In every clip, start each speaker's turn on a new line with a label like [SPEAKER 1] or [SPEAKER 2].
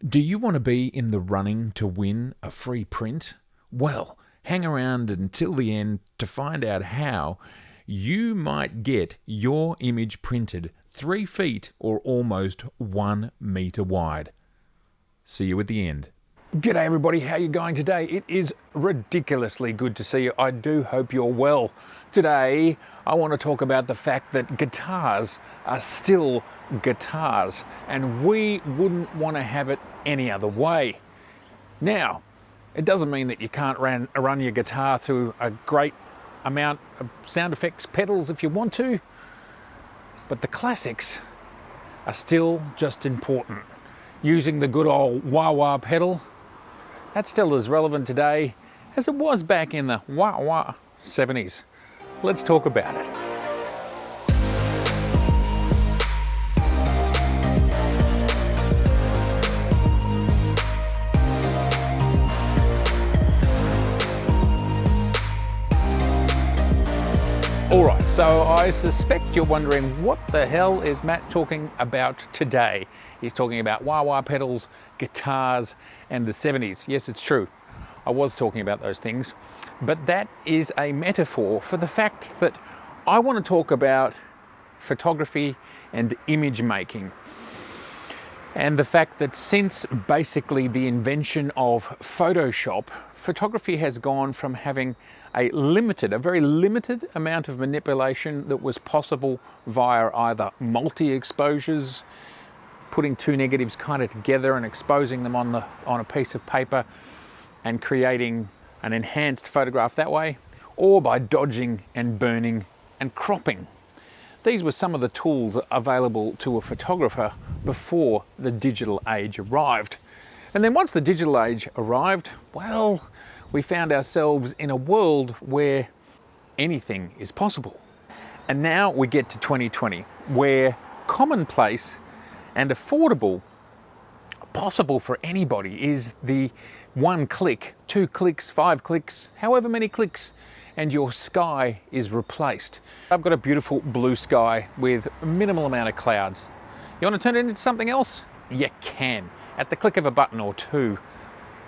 [SPEAKER 1] Do you want to be in the running to win a free print? Well, hang around until the end to find out how you might get your image printed 3 feet or almost 1 meter wide. See you at the end. G'day everybody, how you going today? It is ridiculously good to see you. I do hope you're well. Today, I want to talk about the fact that guitars are still guitars, and we wouldn't want to have it any other way. Now, it doesn't mean that you can't run your guitar through a great amount of sound effects pedals if you want to, but the classics are still just important. Using the good old wah-wah pedal, that's still as relevant today as it was back in the wah-wah 70s. Let's talk about it. Alright, so I suspect you're wondering, what the hell is Matt talking about today? He's talking about wah-wah pedals, guitars, and the 70s. Yes, it's true. I was talking about those things. But that is a metaphor for the fact that I want to talk about photography and image making. And the fact that since basically the invention of Photoshop, photography has gone from having a very limited amount of manipulation that was possible via either multi-exposures, putting two negatives kind of together and exposing them on a piece of paper and creating an enhanced photograph that way, or by dodging and burning and cropping. These were some of the tools available to a photographer before the digital age arrived. And then once the digital age arrived, well, we found ourselves in a world where anything is possible. And now we get to 2020, where commonplace and affordable, possible for anybody, is the 1 click, 2 clicks, 5 clicks, however many clicks, and your sky is replaced. I've got a beautiful blue sky with a minimal amount of clouds. You want to turn it into something else? You can, at the click of a button or two.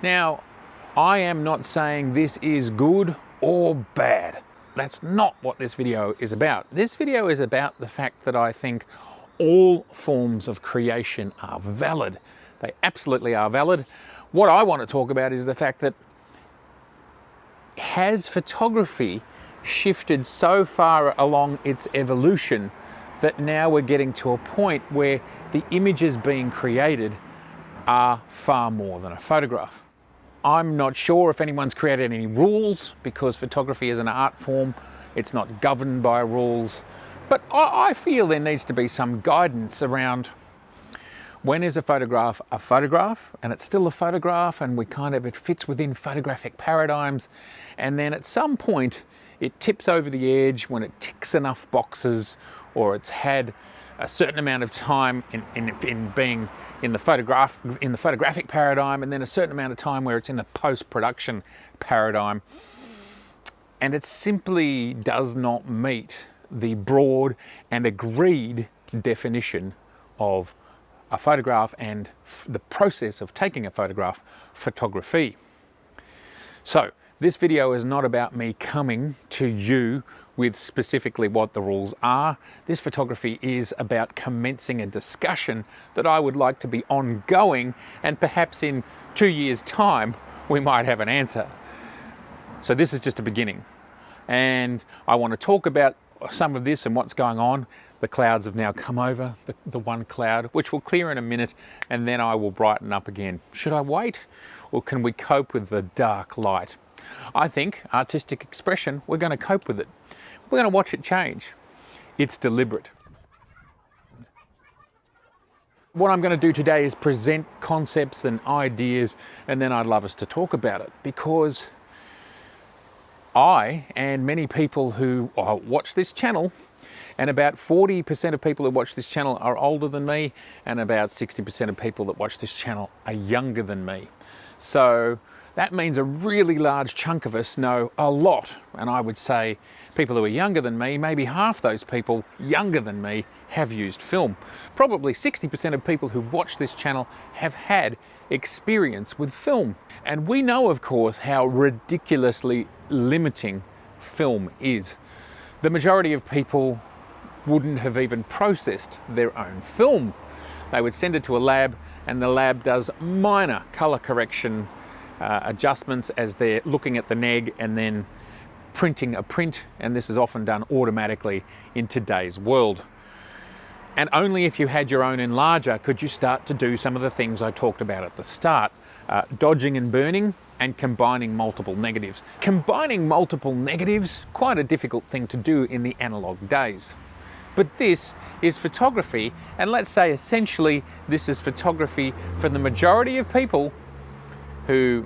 [SPEAKER 1] Now, I am not saying this is good or bad. That's not what this video is about. This video is about the fact that I think all forms of creation are valid. They absolutely are valid. What I want to talk about is the fact that, has photography shifted so far along its evolution that now we're getting to a point where the images being created are far more than a photograph? I'm not sure if anyone's created any rules, because photography is an art form. It's not governed by rules. But I feel there needs to be some guidance around, when is a photograph and it's still a photograph, and it fits within photographic paradigms, and then at some point it tips over the edge when it ticks enough boxes, or it's had a certain amount of time in being in the photographic paradigm, and then a certain amount of time where it's in the post-production paradigm, and it simply does not meet the broad and agreed definition of a photograph and the process of taking a photograph, photography. So this video is not about me coming to you with specifically what the rules are. This photography is about commencing a discussion that I would like to be ongoing, and perhaps in 2 years' time we might have an answer. So this is just a beginning, and I want to talk about some of this and what's going on. The clouds have now come over, the one cloud, which will clear in a minute, and then I will brighten up again. Should I wait, or can we cope with the dark light? I think artistic expression, we're going to cope with it. We're going to watch it change. It's deliberate. What I'm going to do today is present concepts and ideas, and then I'd love us to talk about it, because I and many people who watch this channel, and about 40% of people who watch this channel are older than me, and about 60% of people that watch this channel are younger than me. So that means a really large chunk of us know a lot. And I would say people who are younger than me, maybe half those people younger than me, have used film. Probably 60% of people who watch this channel have had experience with film. And we know, of course, how ridiculously limiting film is. The majority of people wouldn't have even processed their own film. They would send it to a lab, and the lab does minor color correction adjustments as they're looking at the neg and then printing a print, and this is often done automatically in today's world. And only if you had your own enlarger could you start to do some of the things I talked about at the start, dodging and burning and combining multiple negatives. Combining multiple negatives, quite a difficult thing to do in the analog days. But this is photography, and let's say essentially this is photography for the majority of people who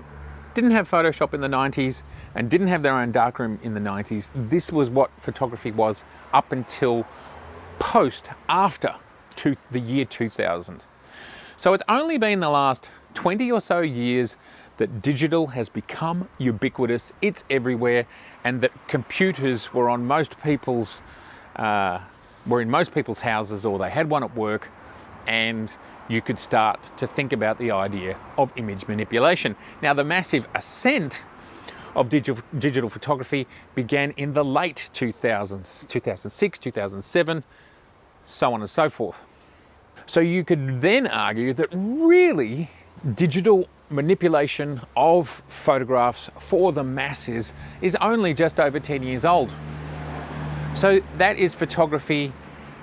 [SPEAKER 1] didn't have Photoshop in the 90s and didn't have their own darkroom in the 90s. This was what photography was up until after the year 2000. So it's only been the last 20 or so years that digital has become ubiquitous, it's everywhere, and that computers were in most people's houses, or they had one at work, and you could start to think about the idea of image manipulation. Now, the massive ascent of digital photography began in the late 2000s, 2006, 2007, so on and so forth. So you could then argue that really digital manipulation of photographs for the masses is only just over 10 years old. So that is photography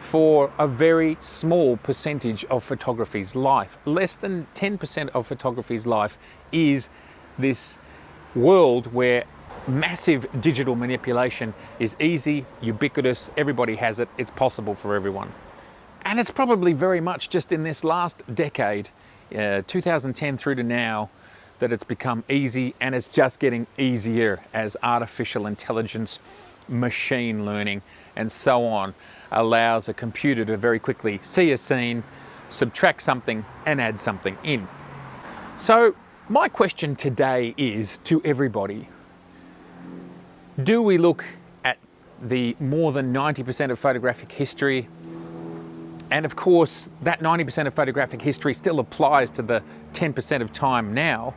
[SPEAKER 1] for a very small percentage of photography's life. Less than 10% of photography's life is this world where massive digital manipulation is easy, ubiquitous, everybody has it, it's possible for everyone. And it's probably very much just in this last decade, 2010 through to now, that it's become easy, and it's just getting easier as artificial intelligence, machine learning, and so on allows a computer to very quickly see a scene, subtract something, and add something in. So my question today is to everybody: do we look at the more than 90% of photographic history? And of course, that 90% of photographic history still applies to the 10% of time now.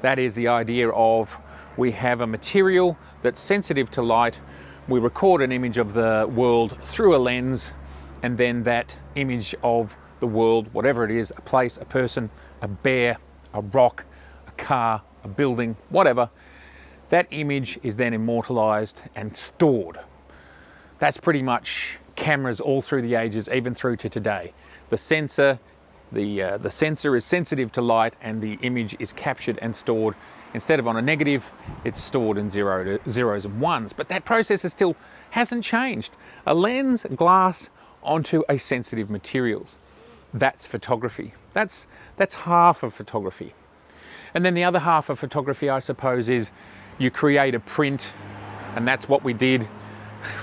[SPEAKER 1] That is the idea of we have a material that's sensitive to light, we record an image of the world through a lens, and then that image of the world, whatever it is, a place, a person, a bear, a rock, a car, a building, whatever, that image is then immortalized and stored. That's pretty much cameras all through the ages, even through to today. The sensor is sensitive to light, and the image is captured and stored. Instead of on a negative, it's stored in zeros and ones. But that process still hasn't changed. A lens, glass, onto a sensitive materials. That's photography. That's half of photography. And then the other half of photography, I suppose, is you create a print, and that's what we did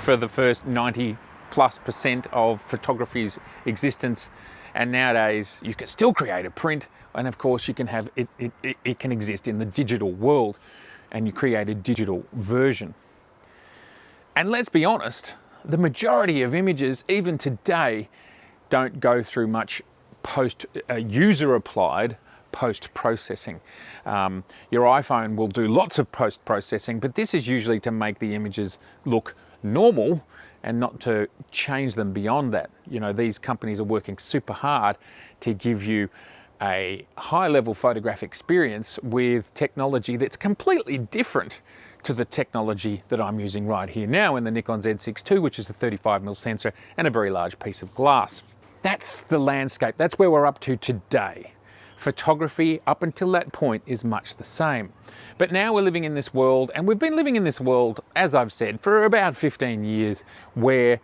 [SPEAKER 1] for the first 90+% of photography's existence. And nowadays you can still create a print, and of course you can have it can exist in the digital world, and you create a digital version. And let's be honest, the majority of images even today don't go through much user applied post-processing. Your iPhone will do lots of post-processing, but this is usually to make the images look normal and not to change them beyond that. You know, these companies are working super hard to give you a high-level photographic experience with technology that's completely different to the technology that I'm using right here now in the Nikon Z6 II, which is a 35mm sensor and a very large piece of glass. That's the landscape. That's where we're up to today. Photography up until that point is much the same. But now we're living in this world, and we've been living in this world, as I've said, for about 15 years, where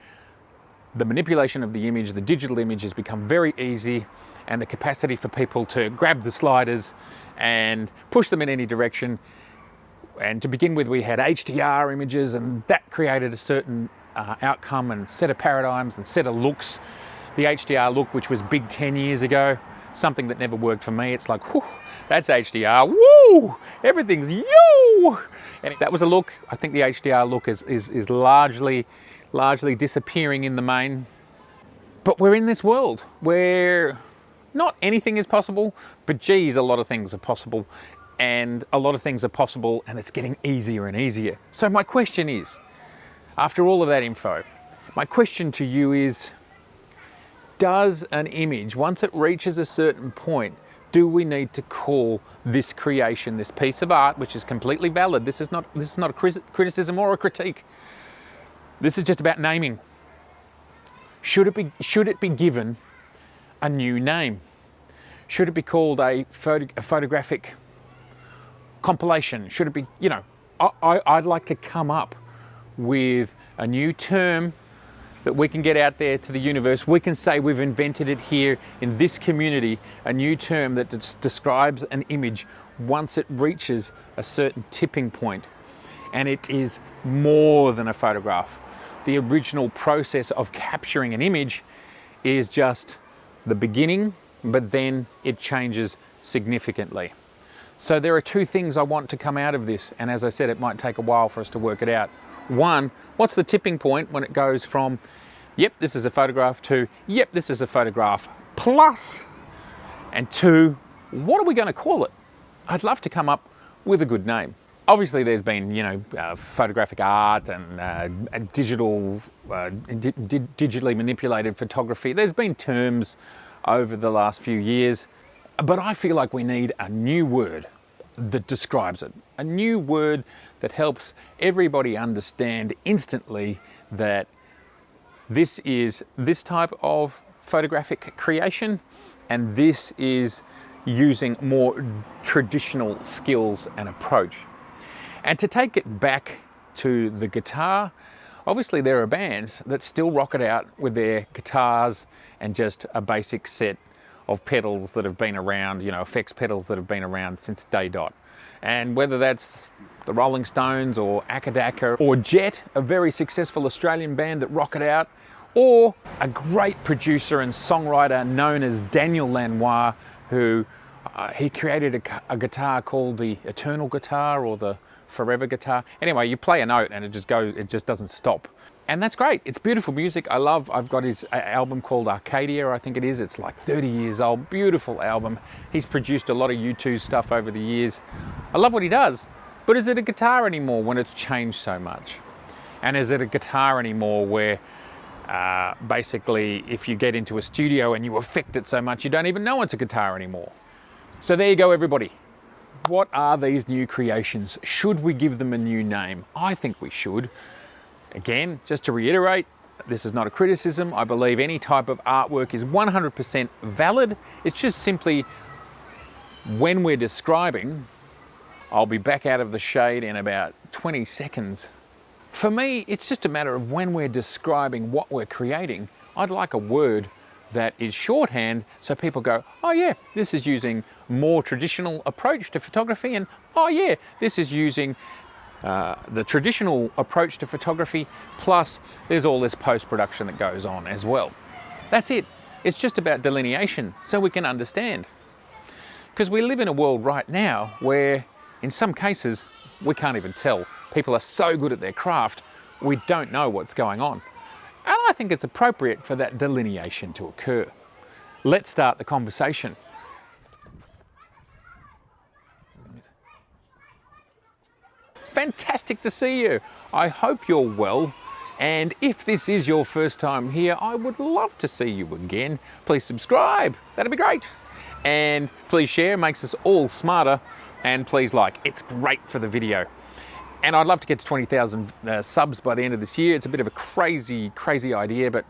[SPEAKER 1] the manipulation of the image, the digital image, has become very easy, and the capacity for people to grab the sliders and push them in any direction. And to begin with, we had HDR images, and that created a certain outcome and set of paradigms and set of looks. The HDR look, which was big 10 years ago, something that never worked for me. It's like, whew, that's HDR, woo, everything's yo. And that was a look. I think the HDR look is largely disappearing in the main. But we're in this world where not anything is possible, but geez, a lot of things are possible, and a lot of things are possible, and it's getting easier and easier. So my question is, after all of that info, my question to you is, does an image, once it reaches a certain point, do we need to call this creation, this piece of art, which is completely valid? This is not a criticism or a critique. This is just about naming. Should it be given a new name? Should it be called a photographic compilation? Should it be, you know, I'd like to come up with a new term that we can get out there to the universe. We can say we've invented it here in this community, a new term that describes an image once it reaches a certain tipping point. And it is more than a photograph. The original process of capturing an image is just the beginning, but then it changes significantly. So there are two things I want to come out of this, and as I said, it might take a while for us to work it out. One, what's the tipping point when it goes from, yep, this is a photograph, to, yep, this is a photograph plus? And two, what are we going to call it? I'd love to come up with a good name. Obviously there's been, you know, photographic art and digitally manipulated photography. There's been terms over the last few years, but I feel like we need a new word that describes it. A new word that helps everybody understand instantly that this is this type of photographic creation, and this is using more traditional skills and approach. And to take it back to the guitar, obviously there are bands that still rock it out with their guitars and just a basic set of pedals that have been around, you know, effects pedals that have been around since day dot. And whether that's the Rolling Stones or Akadaka or Jet, a very successful Australian band that rock it out, or a great producer and songwriter known as Daniel Lanois, who he created a guitar called the Eternal Guitar or the Forever Guitar. Anyway, you play a note and it just doesn't stop. And that's great. It's beautiful music. I've got his album called Arcadia, I think it is. It's like 30 years old, beautiful album. He's produced a lot of U2 stuff over the years. I love what he does, but is it a guitar anymore when it's changed so much? And is it a guitar anymore where basically if you get into a studio and you affect it so much, you don't even know it's a guitar anymore? So there you go, everybody. What are these new creations? Should we give them a new name? I think we should. Again, just to reiterate, this is not a criticism. I believe any type of artwork is 100% valid. It's just simply when we're describing, I'll be back out of the shade in about 20 seconds. For me, it's just a matter of when we're describing what we're creating, I'd like a word that is shorthand so people go, oh yeah, this is using more traditional approach to photography, and oh yeah, this is using the traditional approach to photography, plus there's all this post-production that goes on as well. That's it. It's just about delineation so we can understand. Because we live in a world right now where in some cases we can't even tell. People are so good at their craft, we don't know what's going on. And I think it's appropriate for that delineation to occur. Let's start the conversation. Fantastic to see you. I hope you're well. And if this is your first time here, I would love to see you again. Please subscribe, that'd be great. And please share, makes us all smarter. And please like, it's great for the video. And I'd love to get to 20,000 subs by the end of this year. It's a bit of a crazy, crazy idea, but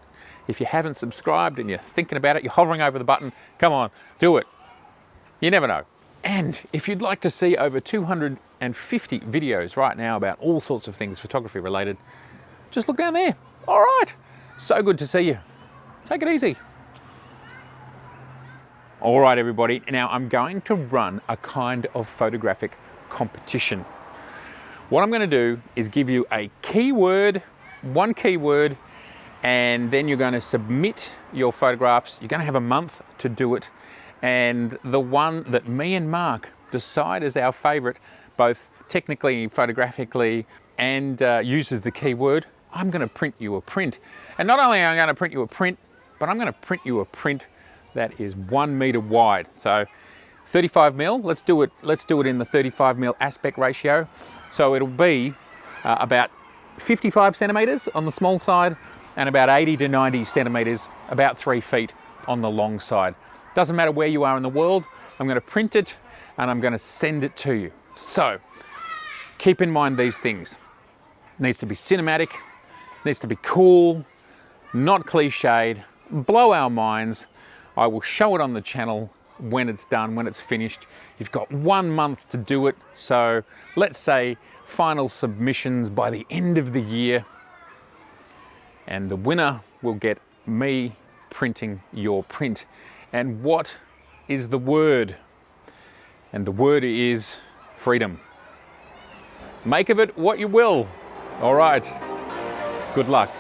[SPEAKER 1] if you haven't subscribed and you're thinking about it, you're hovering over the button, come on, do it. You never know. And if you'd like to see over 250 videos right now about all sorts of things photography related, just look down there. All right, so good to see you. Take it easy. All right, everybody. Now I'm going to run a kind of photographic competition. What I'm going to do is give you a keyword, one keyword, and then you're going to submit your photographs. You're going to have a month to do it. And the one that me and Mark decide is our favorite, both technically, photographically, and uses the keyword, I'm going to print you a print. And not only am I going to print you a print, but I'm going to print you a print that is 1 meter wide. So 35 mil, let's do it in the 35 mil aspect ratio. So it'll be about 55 centimeters on the small side and about 80 to 90 centimeters, about 3 feet on the long side. Doesn't matter where you are in the world, I'm going to print it and I'm going to send it to you. So keep in mind these things. It needs to be cinematic, needs to be cool, not cliched, blow our minds. I will show it on the channel when it's done, when it's finished. You've got 1 month to do it. So let's say final submissions by the end of the year. And the winner will get me printing your print. And what is the word? And the word is freedom. Make of it what you will. All right. Good luck.